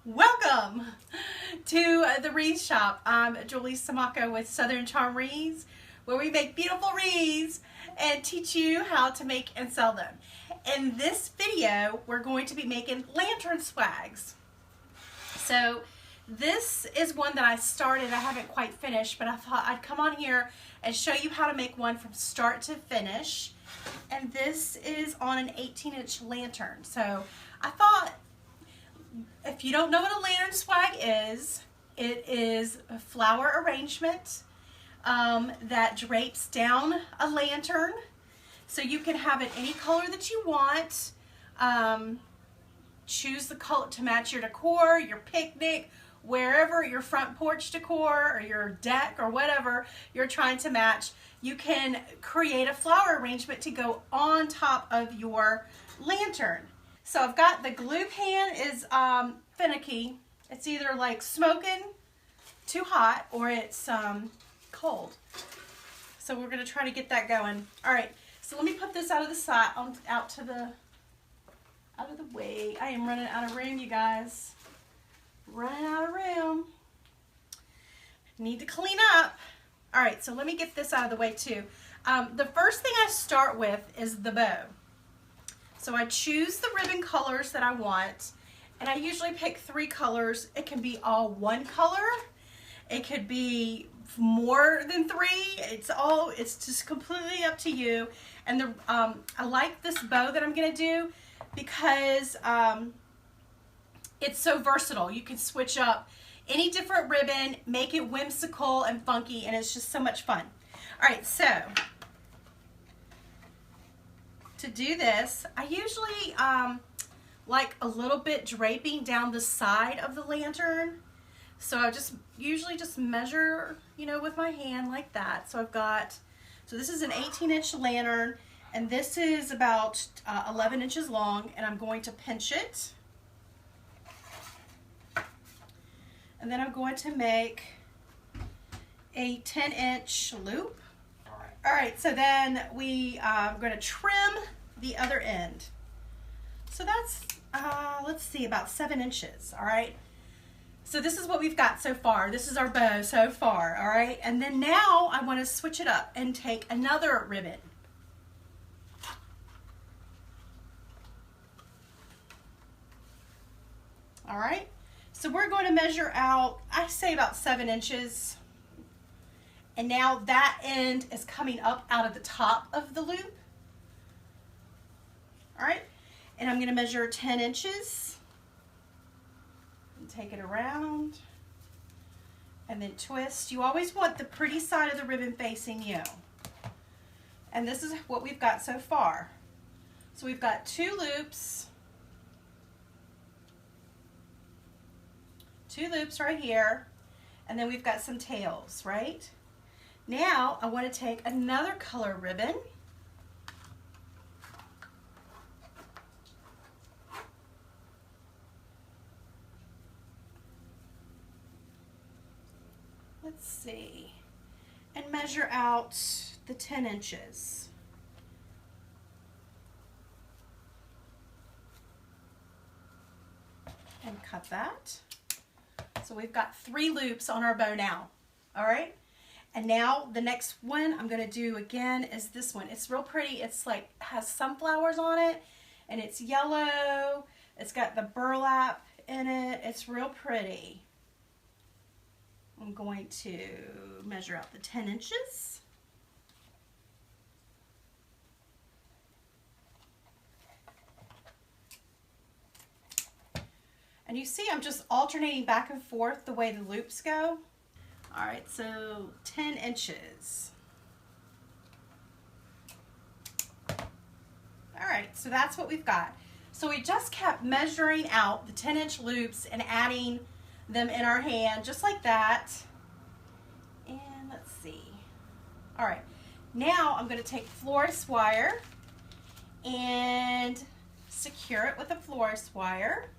Welcome to the wreath shop. I'm Julie Samako with Southern Charm Wreaths, where we make beautiful wreaths and teach you how to make and sell them. In this video, we're going to be making lantern swags. So this is one that I started. I haven't quite finished, but I thought I'd come on here and show you how to make one from start to finish. And this is on an 18-inch lantern. So I thought, if you don't know what a lantern swag is, it is a flower arrangement that drapes down a lantern. So you can have it any color that you want. Choose the color to match your decor, your picnic, wherever, your front porch decor or your deck or whatever you're trying to match. You can create a flower arrangement to go on top of your lantern. So I've got the glue pan is finicky. It's either like smoking, too hot, or it's cold. So we're gonna try to get that going. All right, so let me put this out of the side, out of the way. I am running out of room, you guys. Running out of room. Need to clean up. All right, so let me get this out of the way too. The first thing I start with is the bow. So I choose the ribbon colors that I want, and I usually pick 3 colors. It can be all one color. It could be more than 3. It's just completely up to you. And I like this bow that I'm gonna do because it's so versatile. You can switch up any different ribbon, make it whimsical and funky, and it's just so much fun. All right, so to do this, I usually like a little bit draping down the side of the lantern. So I usually just measure, with my hand like that. So so this is an 18-inch lantern, and this is about 11 inches long, and I'm going to pinch it. And then I'm going to make a 10-inch loop. All right, so then we are going to trim the other end. So that's, let's see, about 7 inches, all right? So this is what we've got so far. This is our bow so far, all right? And then now I want to switch it up and take another ribbon. All right, so we're going to measure out, I say about 7 inches. And now that end is coming up out of the top of the loop. All right, and I'm gonna measure 10 inches and take it around and then twist. You always want the pretty side of the ribbon facing you. And this is what we've got so far. So we've got 2 loops. 2 loops right here, and then we've got some tails, right? Now I want to take another color ribbon. Let's see, and measure out the 10 inches. And cut that. So we've got 3 loops on our bow now, all right? And now the next one I'm gonna do again is this one. It's real pretty. It's like, has sunflowers on it, and it's yellow. It's got the burlap in it. It's real pretty. I'm going to measure out the 10 inches. And you see I'm just alternating back and forth the way the loops go. All right, so 10 inches. All right, so that's what we've got. So we just kept measuring out the 10-inch loops and adding them in our hand, just like that. And let's see. All right, now I'm gonna take florist wire and secure it with a florist wire.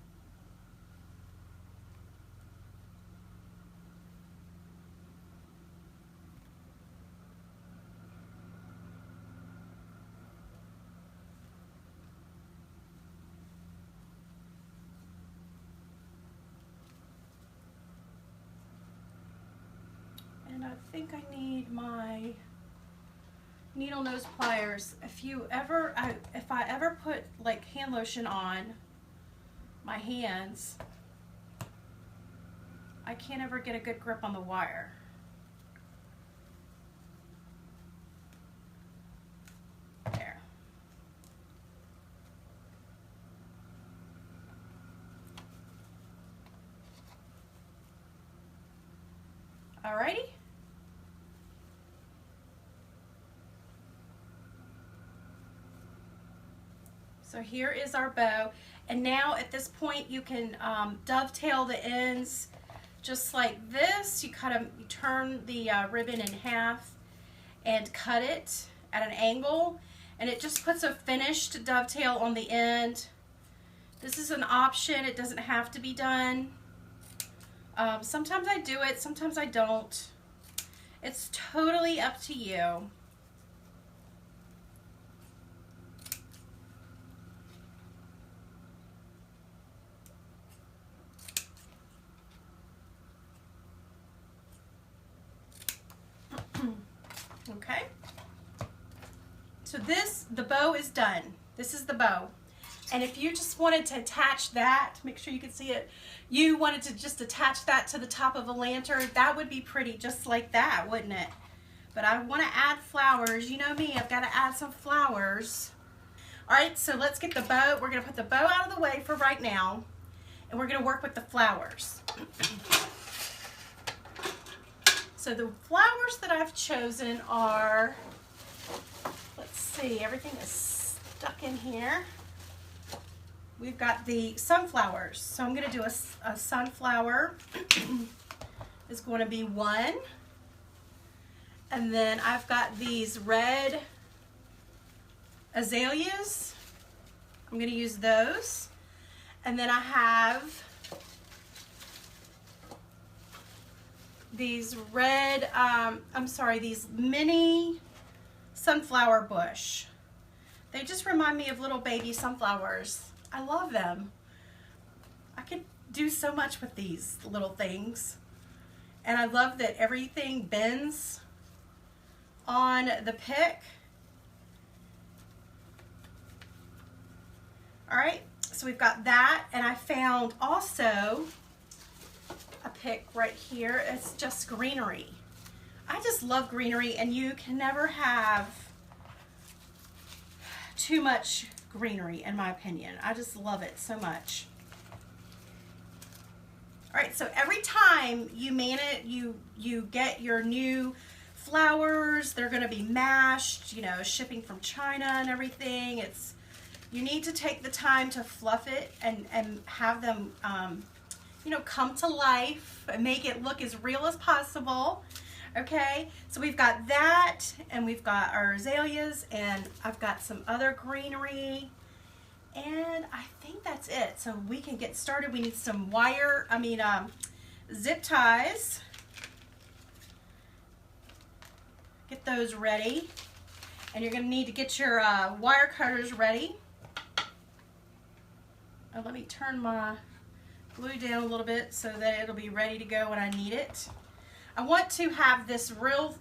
I think I need my needle nose pliers. If I ever put like hand lotion on my hands, I can't ever get a good grip on the wire. There. Alrighty. So here is our bow, and now at this point you can dovetail the ends just like this. You turn the ribbon in half and cut it at an angle, and it just puts a finished dovetail on the end. This is an option, it doesn't have to be done. Sometimes I do it, sometimes I don't. It's totally up to you. Okay, so the bow is done. This is the bow. And if you just wanted to attach that, make sure you can see it, you wanted to just attach that to the top of a lantern, that would be pretty just like that, wouldn't it? But I want to add flowers. You know me, I've got to add some flowers. All right, so let's get the bow. We're going to put the bow out of the way for right now, and we're going to work with the flowers. So the flowers that I've chosen are, let's see, everything is stuck in here. We've got the sunflowers. So I'm going to do a sunflower. It's going to be one. And then I've got these red azaleas. I'm going to use those. And then I have these red, these mini sunflower bush. They just remind me of little baby sunflowers. I love them. I could do so much with these little things. And I love that everything bends on the pick. All right, so we've got that, and I found also a pick right here. It's just greenery. I just love greenery, and you can never have too much greenery, in my opinion. I just love it so much. All right, so every time you get your new flowers, they're going to be mashed, you know, shipping from China and everything. You need to take the time to fluff it and have them you know, come to life and make it look as real as possible. Okay, so we've got that, and we've got our azaleas, and I've got some other greenery, and I think that's it. So we can get started. We need some zip ties. Get those ready, and you're going to need to get your wire cutters ready. And let me turn my glue down a little bit so that it'll be ready to go when I need it. I want to have this real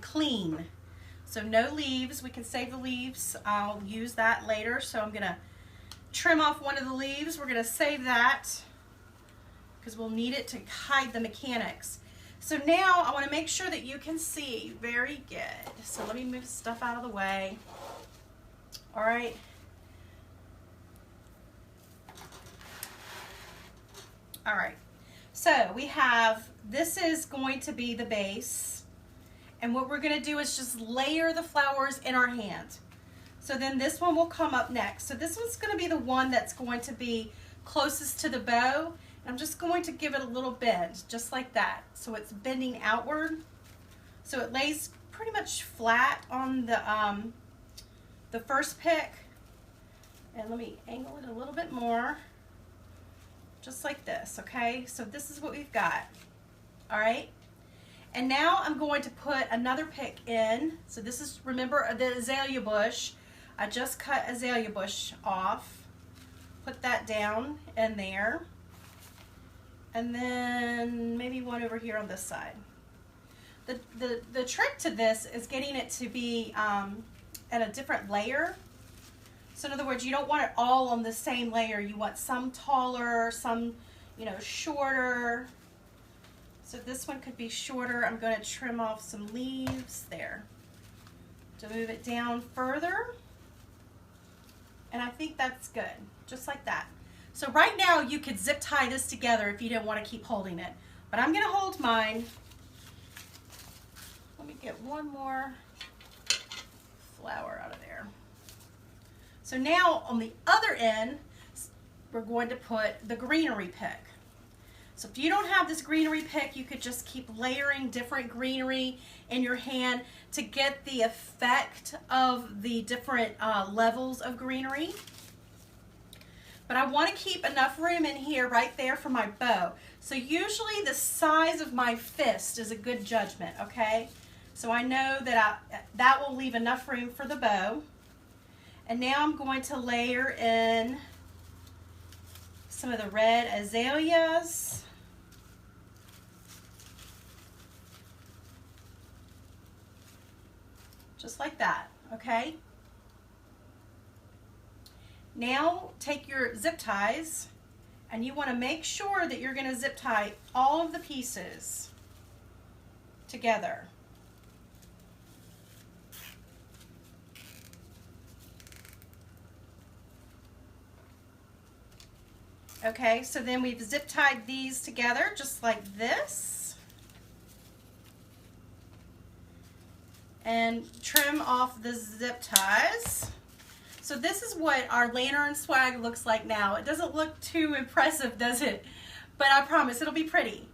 clean, so no leaves. We can save the leaves. I'll use that later, so I'm going to trim off one of the leaves. We're going to save that because we'll need it to hide the mechanics. So now I want to make sure that you can see very good. So let me move stuff out of the way. All right. All right. So we have, this is going to be the base. And what we're going to do is just layer the flowers in our hand. So then this one will come up next. So this one's going to be the one that's going to be closest to the bow. I'm just going to give it a little bend, just like that. So it's bending outward. So it lays pretty much flat on the first pick. And let me angle it a little bit more. Just like this, okay? So this is what we've got, all right? And now I'm going to put another pick in. So this is, remember, the azalea bush. I just cut azalea bush off. Put that down in there. And then maybe one over here on this side. The trick to this is getting it to be at a different layer. So in other words, you don't want it all on the same layer. You want some taller, some, you know, shorter. So this one could be shorter. I'm going to trim off some leaves there to move it down further. And I think that's good, just like that. So right now you could zip tie this together if you didn't want to keep holding it. But I'm going to hold mine. Let me get one more flower out of there. So now on the other end, we're going to put the greenery pick. So if you don't have this greenery pick, you could just keep layering different greenery in your hand to get the effect of the different levels of greenery. But I want to keep enough room in here right there for my bow. So usually the size of my fist is a good judgment, okay? So I know that that will leave enough room for the bow. And now I'm going to layer in some of the red azaleas. Just like that, okay? Now take your zip ties and you want to make sure that you're going to zip tie all of the pieces together. Okay, so then we've zip tied these together just like this. And trim off the zip ties. So this is what our lantern swag looks like now. It doesn't look too impressive, does it? But I promise it'll be pretty.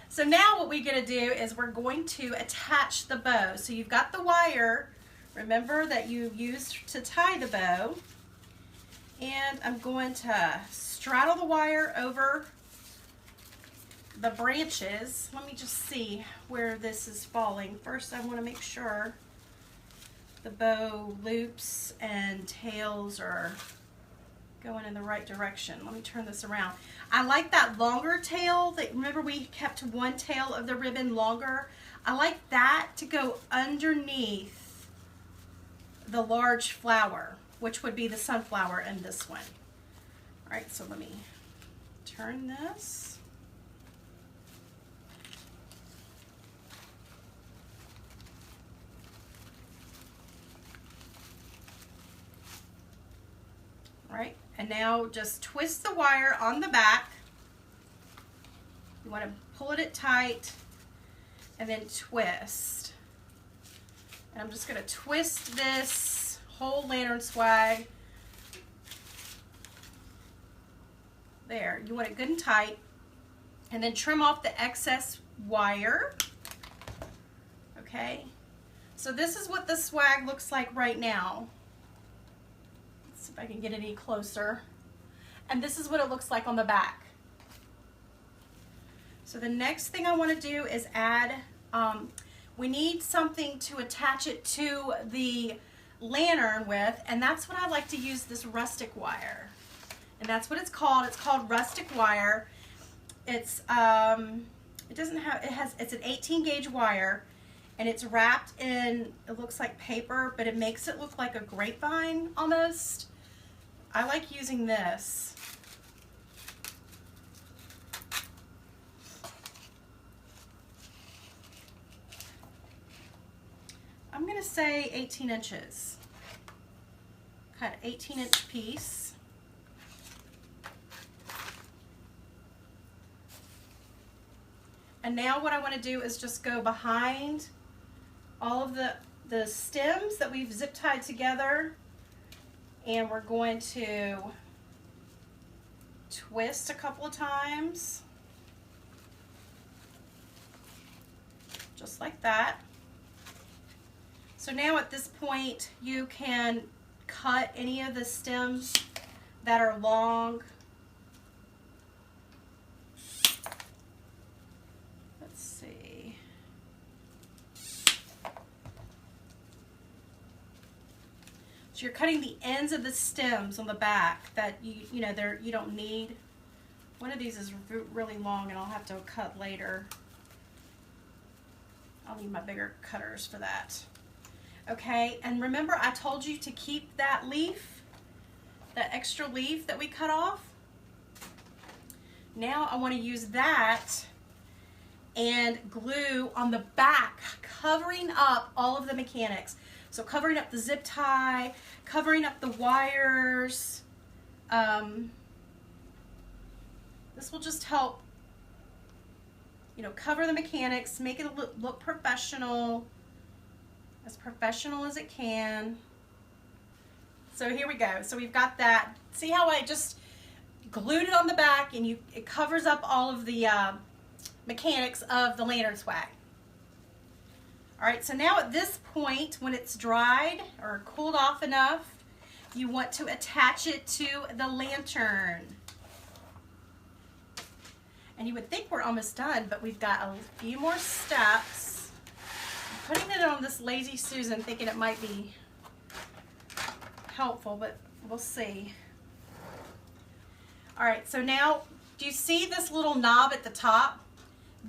So now what we're gonna do is we're going to attach the bow. So you've got the wire, remember, that you used to tie the bow. And I'm going to straddle the wire over the branches. Let me just see where this is falling. First, I want to make sure the bow loops and tails are going in the right direction. Let me turn this around. I like that longer tail. Remember we kept one tail of the ribbon longer? I like that to go underneath the large flower, which would be the sunflower in this one. All right, so let me turn this. All right, and now just twist the wire on the back. You want to pull it tight and then twist. And I'm just going to twist this whole lantern swag. There, you want it good and tight. And then trim off the excess wire. Okay, so this is what the swag looks like right now. Let's see if I can get any closer. And this is what it looks like on the back. So the next thing I want to do is add, we need something to attach it to the lantern with, and that's what I like to use, this rustic wire. And that's what it's called. It's called rustic wire. It's it's an 18 gauge wire, and it's wrapped in, it looks like paper, but it makes it look like a grapevine almost. I like using this. I'm gonna say 18 inches. Cut 18-inch piece. And now what I want to do is just go behind all of the stems that we've zip tied together, and we're going to twist a couple of times, just like that. So now at this point you can cut any of the stems that are long. So you're cutting the ends of the stems on the back that you don't need. One of these is really long and I'll have to cut later. I'll need my bigger cutters for that. Okay, and remember I told you to keep that leaf, that extra leaf that we cut off. Now I want to use that and glue on the back, covering up all of the mechanics. So covering up the zip tie, covering up the wires. This will just help, you know, cover the mechanics, make it look professional as it can. So here we go. So we've got that. See how I just glued it on the back, and it covers up all of the mechanics of the lantern swag. All right, so now at this point, when it's dried or cooled off enough, you want to attach it to the lantern. And you would think we're almost done, but we've got a few more steps. I'm putting it on this Lazy Susan thinking it might be helpful, but we'll see. All right, so now, do you see this little knob at the top?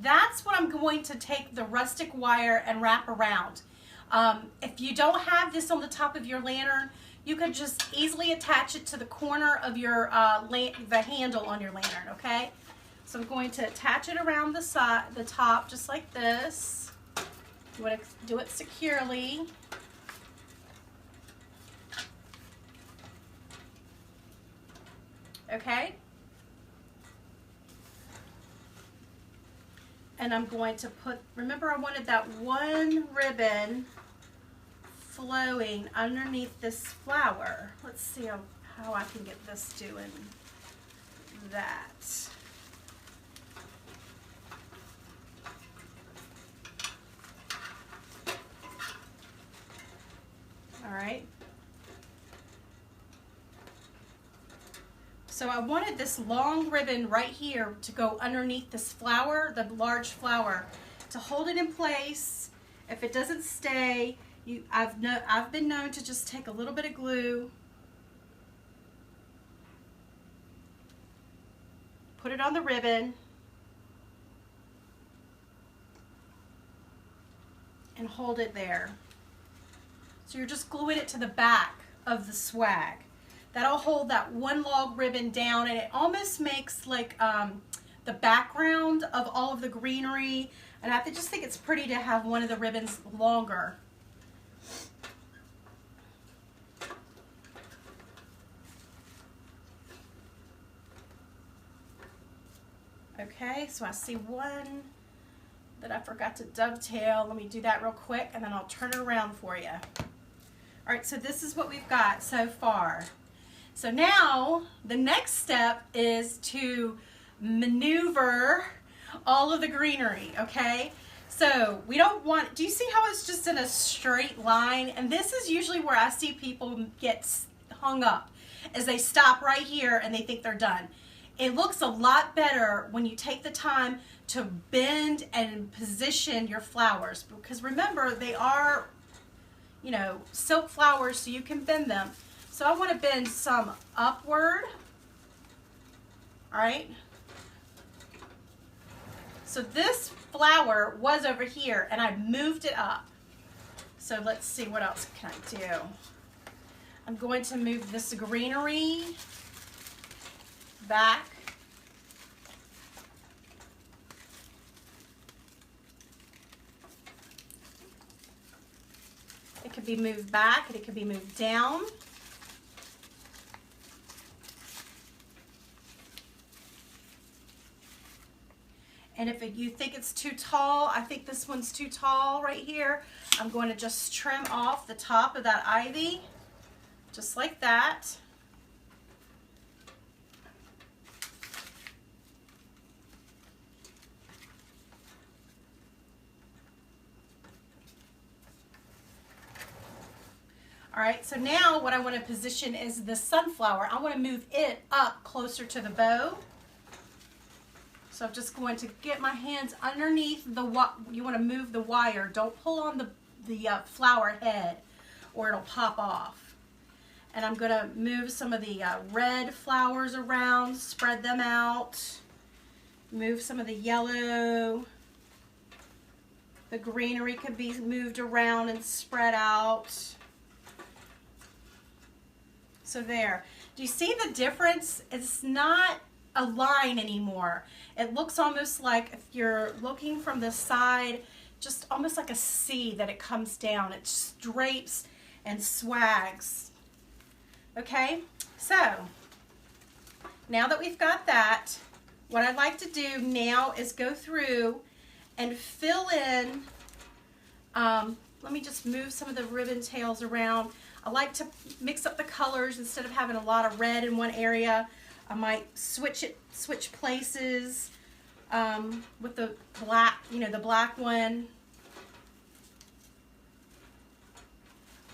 That's what I'm going to take the rustic wire and wrap around. If you don't have this on the top of your lantern, you could just easily attach it to the corner of your the handle on your lantern, okay? So I'm going to attach it around the side, the top, just like this. You want to do it securely. Okay? And I'm going to put, remember I wanted that one ribbon flowing underneath this flower. Let's see how I can get this doing that. All right. So I wanted this long ribbon right here to go underneath this flower, the large flower, to hold it in place. If it doesn't stay, I've been known to just take a little bit of glue, put it on the ribbon, and hold it there. So you're just gluing it to the back of the swag. That'll hold that one log ribbon down, and it almost makes like the background of all of the greenery. And I just think it's pretty to have one of the ribbons longer. Okay, so I see one that I forgot to dovetail. Let me do that real quick, and then I'll turn it around for you. All right, so this is what we've got so far. So now the next step is to maneuver all of the greenery, okay? So we don't want, do you see how it's just in a straight line? And this is usually where I see people get hung up, as they stop right here and they think they're done. It looks a lot better when you take the time to bend and position your flowers, because remember, they are, you know, silk flowers, so you can bend them. So I want to bend some upward, all right? So this flower was over here, and I moved it up. So let's see, what else can I do? I'm going to move this greenery back. It could be moved back, and it could be moved down. And if you think it's too tall, I think this one's too tall right here, I'm going to just trim off the top of that ivy, just like that. All right, so now what I want to position is the sunflower. I want to move it up closer to the bow. So I'm just going to get my hands underneath the, you want to move the wire. Don't pull on the flower head or it'll pop off. And I'm going to move some of the red flowers around, spread them out, move some of the yellow. The greenery could be moved around and spread out. So there. Do you see the difference? It's not a line anymore. It looks almost like, if you're looking from the side, just almost like a C that it comes down. It drapes and swags. Okay, so now that we've got that, what I'd like to do now is go through and fill in, let me just move some of the ribbon tails around. I like to mix up the colors. Instead of having a lot of red in one area, I might switch places with the black, the black one.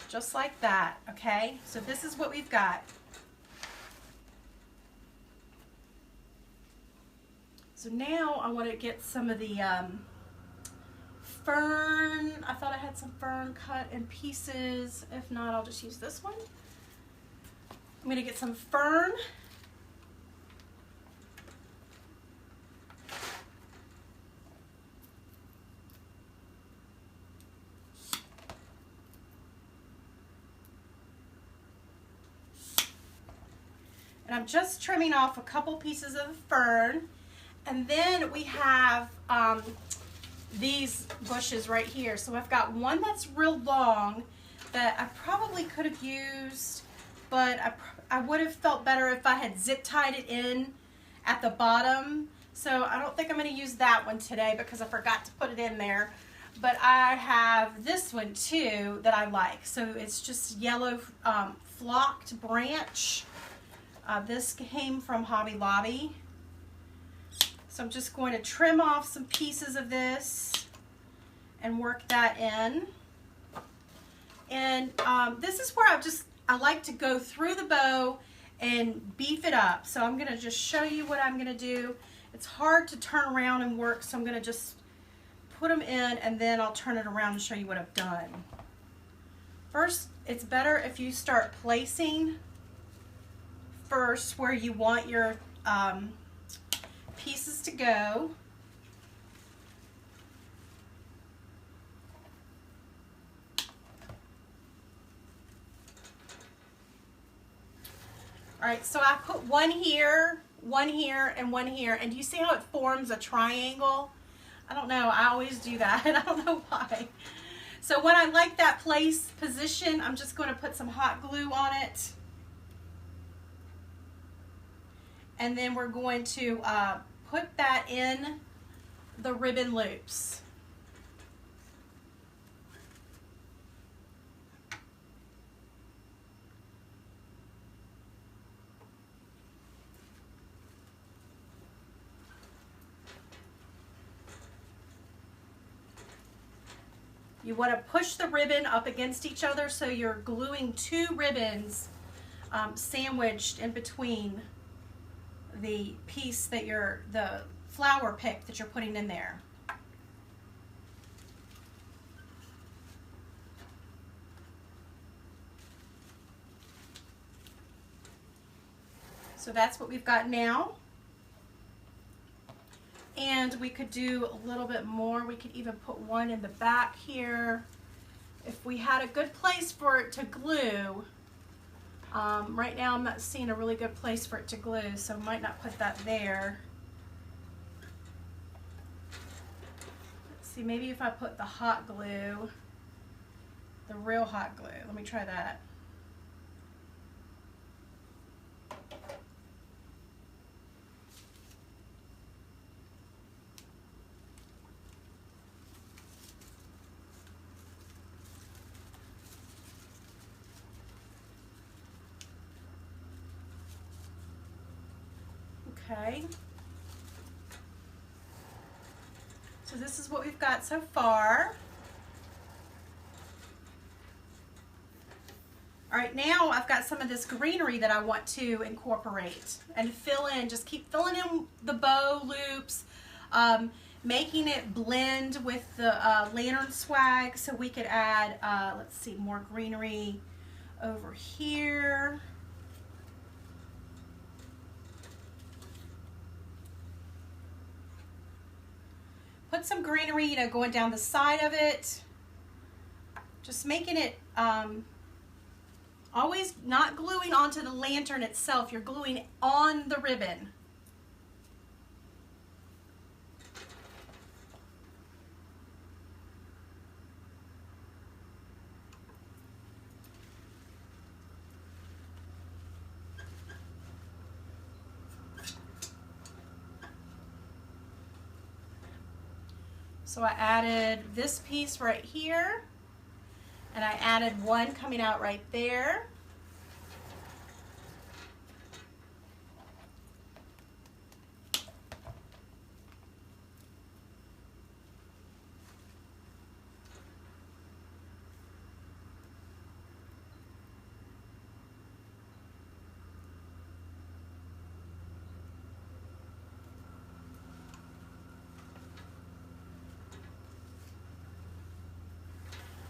Just like that, okay? So this is what we've got. So now I want to get some of the fern. I thought I had some fern cut in pieces. If not, I'll just use this one. I'm going to get some fern. And I'm just trimming off a couple pieces of the fern. And then we have these bushes right here. So I've got one that's real long that I probably could have used, but I would have felt better if I had zip tied it in at the bottom. So I don't think I'm going to use that one today because I forgot to put it in there. But I have this one too that I like. So it's just yellow flocked branch. This came from Hobby Lobby. So I'm just going to trim off some pieces of this and work that in. And this is where I like to go through the bow and beef it up. So I'm going to just show you what I'm going to do. It's hard to turn around and work, so I'm going to just put them in and then I'll turn it around and show you what I've done. First, it's better if you start placing first where you want your pieces to go. All right, so I put one here, and one here, and do you see how it forms a triangle? I don't know, I always do that, and I don't know why. So when I like that position, I'm just going to put some hot glue on it. And then we're going to put that in the ribbon loops. You want to push the ribbon up against each other so you're gluing two ribbons sandwiched in between the piece that the flower pick that you're putting in there. So that's what we've got now. And we could do a little bit more. We could even put one in the back here. If we had a good place for it to glue, right now I'm not seeing a really good place for it to glue, so I might not put that there. Let's see, maybe if I put the hot glue, the real hot glue. Let me try that. Okay, so this is what we've got so far. All right, now I've got some of this greenery that I want to incorporate and fill in. Just keep filling in the bow loops, making it blend with the lantern swag, so we could add, let's see, more greenery over here. put some greenery, you know, going down the side of it. Just making it, always not gluing onto the lantern itself. You're gluing on the ribbon. So I added this piece right here, and I added one coming out right there.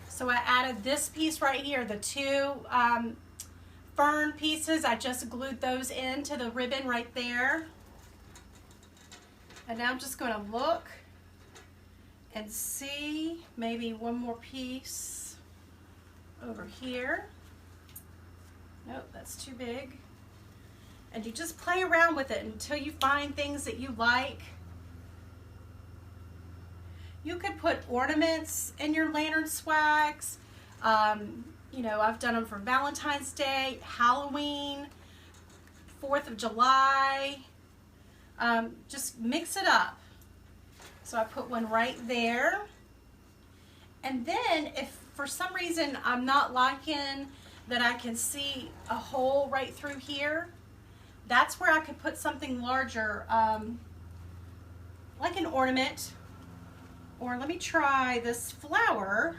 So I added this piece right here, the two fern pieces. I just glued those into the ribbon right there. And now I'm just going to look and see maybe one more piece over here. Nope, that's too big. And you just play around with it until you find things that you like. You could put ornaments in your lantern swags. You know, I've done them for Valentine's Day, Halloween, 4th of July. Just mix it up. So I put one right there. And then if for some reason I'm not liking that I can see a hole right through here, that's where I could put something larger, like an ornament. Or let me try this flower.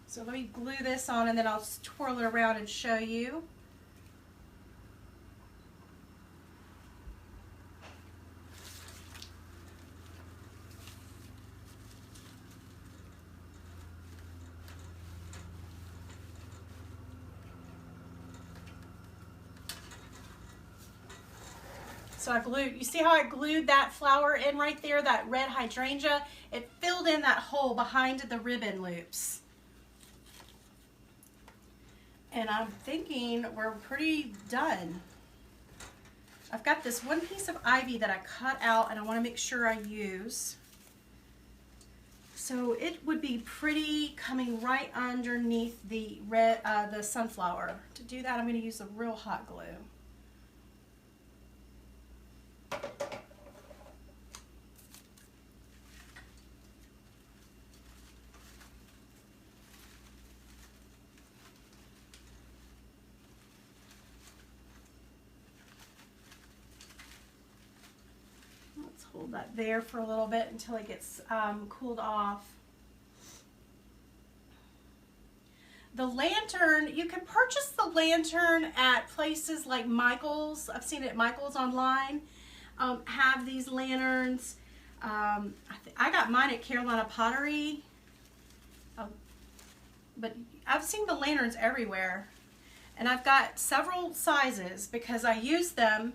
So let me glue this on and then I'll twirl it around and show you. So I glued, you see how I glued that flower in right there, that red hydrangea? It filled in that hole behind the ribbon loops. And I'm thinking we're pretty done. I've got this one piece of ivy that I cut out and I want to make sure I use. So it would be pretty coming right underneath the red, the sunflower. To do that, I'm going to use a real hot glue. Let's hold that there for a little bit until it gets cooled off. The lantern, you can purchase the lantern at places like Michael's. I've seen it at Michael's online. Have these lanterns. I got mine at Carolina Pottery. But I've seen the lanterns everywhere. And I've got several sizes because I use them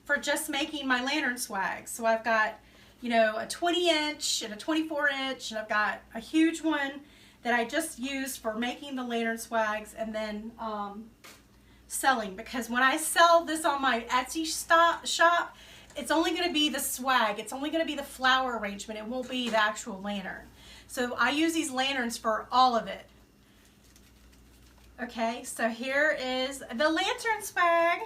for just making my lantern swags. So I've got, you know, a 20-inch and a 24-inch, and I've got a huge one that I just use for making the lantern swags and then selling. Because when I sell this on my Etsy shop, it's only going to be the swag. It's only going to be the flower arrangement. It won't be the actual lantern. So I use these lanterns for all of it. Okay, so here is the lantern swag.